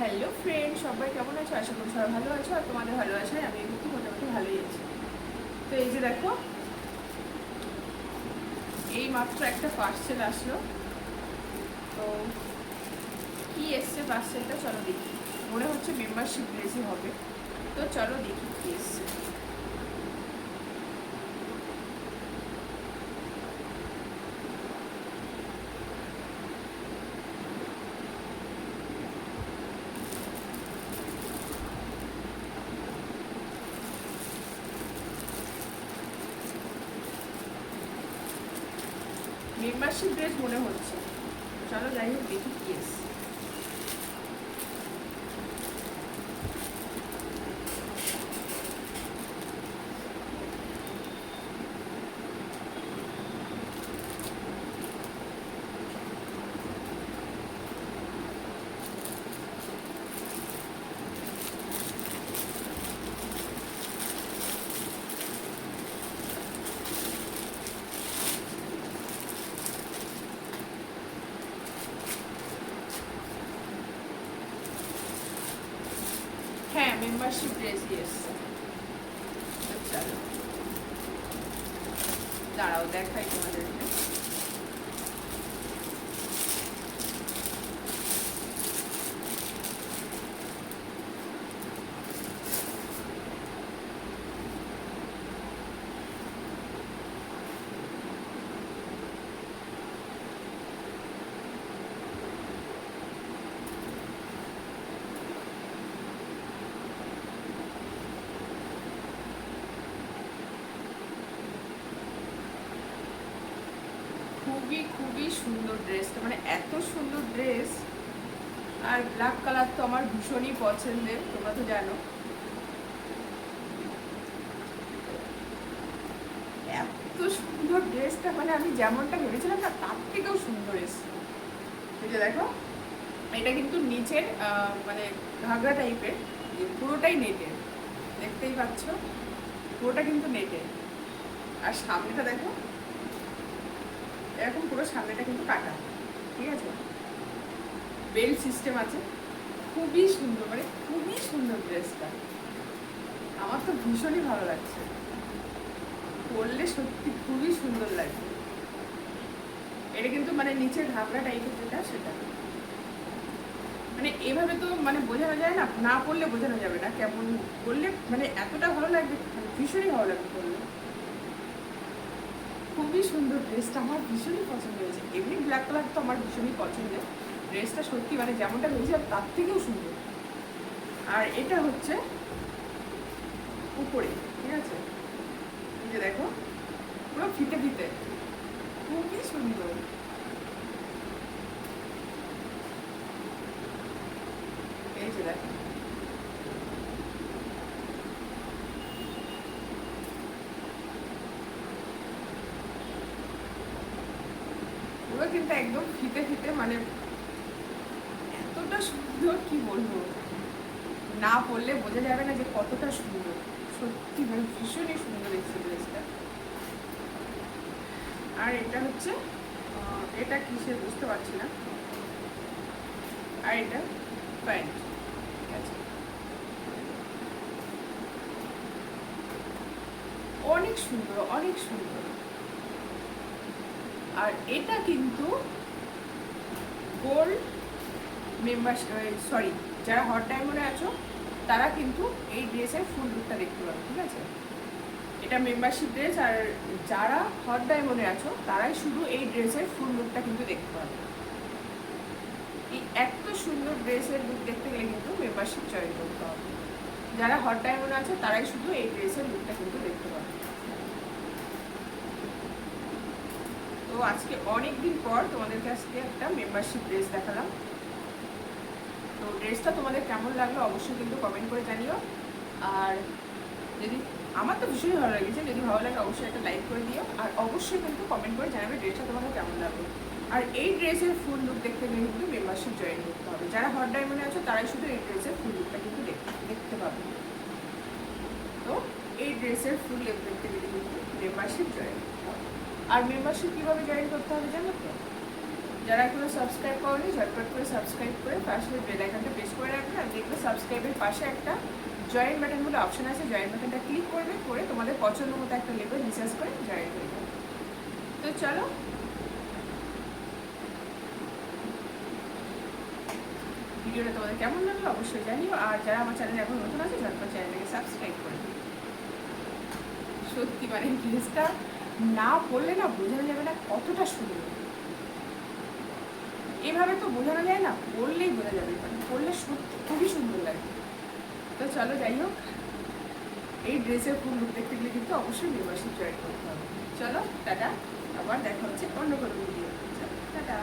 Hello friend, সবাই কেমন আছো? আশা করি সবাই ভালো আছো। আর তোমাদের ভালো আসায় আমি কিন্তু মোটামুটি ভালোই আছি। তো এই যে দেখো, এই মাত্র একটা পার্সেল আসলো। তো কি এসছে পার্সেলটা, চলো দেখি। মনে হচ্ছে মেম্বারশিপ ড্রেসই হবে। তো চলো দেখি কি এসছে। মেম্বারশিপ ড্রেস মনে হচ্ছে। চলো যাই হোক, দেখি কি এসছে। হ্যাঁ, মেম্বারশিপ ড্রেসই এসছে। তো চলো দাঁড়াও, দেখাই তোমাদেরকে। খুবই খুবই সুন্দর ড্রেসটা, মানে এত সুন্দর ড্রেস। আর ব্ল্যাক কালার তো আমার ভীষণই পছন্দের, তোমরা তো জানো। এত সুন্দর ড্রেসটা, মানে আমি যেমনটা ভেবেছিলাম না তার থেকেও সুন্দর এসছে। এই যে দেখো, এটা কিন্তু নিচের মানে ঘাগরা টাইপের, পুরোটাই নেটের, দেখতেই পাচ্ছ। পুরোটা কিন্তু নেটের। আর সামনেটা দেখো, এরকম পুরো সামনেটা কিন্তু কাটা, ঠিক আছে। বেল্ট সিস্টেম আছে। খুবই সুন্দর, মানে খুবই সুন্দর ড্রেসটা। আমার তো ভীষণই ভালো লাগছে, পরলে সত্যি খুবই সুন্দর লাগবে। এটা কিন্তু মানে নিচের ঘাগরা টাইপের যেটা, সেটা মানে এভাবে তো মানে বোঝানো যায় না, না পড়লে বোঝানো যাবে না কেমন পড়লে মানে এতটা ভালো লাগবে, মানে ভীষণই ভালো লাগবে পড়লে। খুবই সুন্দর ড্রেসটা, আমার ভীষণই পছন্দ হয়েছে। এমনি ব্ল্যাক কালার তো আমার ভীষণই পছন্দের। ড্রেসটা সত্যি মানে যেমনটা ভেবেছিলাম তার থেকেও সুন্দর। আর এটা হচ্ছে উপরে, ঠিক আছে। এই যে দেখো, পুরো ফিতে ফিতে, খুবই সুন্দর। এই যে দেখো, পুরো কিন্তু একদম ফিতে ফিতে, মানে এতটা সুন্দর কি বলবো, না পড়লে বোঝা যাবে না যে কতটা সুন্দর। সত্যি মানে ভীষণই সুন্দর এক্সপিরিয়েন্সটা। আর এটা হচ্ছে এটা কিসের বুঝতে পারছি না। আর এটা প্যান্ট, ঠিক আছে। অনেক সুন্দর, অনেক সুন্দর। আর এটা কিন্তু গোল্ড মেম্বার, সরি, যারা হট ডায়মন্ডে আছো তারা কিন্তু এই ড্রেসের ফুল লুকটা দেখতে পাবে, ঠিক আছে। এটা মেম্বারশিপ ড্রেস। আর যারা হট ডায়মন্ডে আছো তারাই শুধু এই ড্রেসের ফুল লুকটা কিন্তু দেখতে পাবে। এই এত সুন্দর ড্রেসের লুক দেখতে গেলে কিন্তু মেম্বারশিপ জয়েন করতে হবে। যারা হট ডায়মন্ডে আছো তারাই শুধু এই ড্রেসের লুকটা কিন্তু দেখতে পাবে। তো আজকে অনেক দিন পর তোমাদের কাছে একটা মেম্বারশিপ ড্রেস দেখালাম। তো ড্রেসটা তোমাদের কেমন লাগলো অবশ্যই কিন্তু কমেন্ট করে জানিও। আর যদি, আমার তো ভীষণই ভালো লেগেছে, যদি ভালো লাগে অবশ্যই একটা লাইক করে দিও। আর অবশ্যই কিন্তু কমেন্ট করে জানাবে ড্রেসটা তোমাদের কেমন লাগলো। আর এই ড্রেসের ফুল লুক দেখতে গেলে কিন্তু মেম্বারশিপ জয়েন করতে হবে। যারা হট ডায়মন্ডে আছো তারাই শুধু এই ড্রেসের ফুল লুকটা কিন্তু দেখতে পাবে। তো এই ড্রেসের ফুল লুক দেখতে গেলে কিন্তু মেম্বারশিপ জয়েন করতে হবে। আর মেম্বারশিপ কীভাবে জয়েন করতে হবে জানো তো? যারা এখনো সাবস্ক্রাইব করনি ঝটপট করে সাবস্ক্রাইব করে পাশে বেল আইকনটা প্রেস করে রাখবে। আর দেখবে সাবস্ক্রাইবের পাশে একটা জয়েন বাটন বলে অপশন আছে, জয়েন বাটনটা ক্লিক করবে, করে তোমাদের পছন্দ মতো একটা লেভেল রিসার্চ করে জয়েন হয়ে যাবে। তো চলো, ভিডিওটা তোমাদের কেমন লাগলো অবশ্যই জানিও। আর যারা আমার চ্যানেলে এখন নতুন আছে ঝটপট চ্যানেলটাকে সাবস্ক্রাইব করে দিও। সত্যি মানে ড্রেসটা না পরলে না বোঝানো যাবে না কতটা সুন্দর। এভাবে তো বোঝানো যায় না, পরলেই বোঝা যাবে, মানে পরলে সত্যি খুবই সুন্দর লাগে। তো চলো যাই হোক, এই ড্রেসের ফুল লুক দেখতে গেলে কিন্তু অবশ্যই মেম্বারশিপ জয়েন করতে হবে। চলো টাটা, আবার দেখা হচ্ছে অন্য কোনো ভিডিও। টাটা।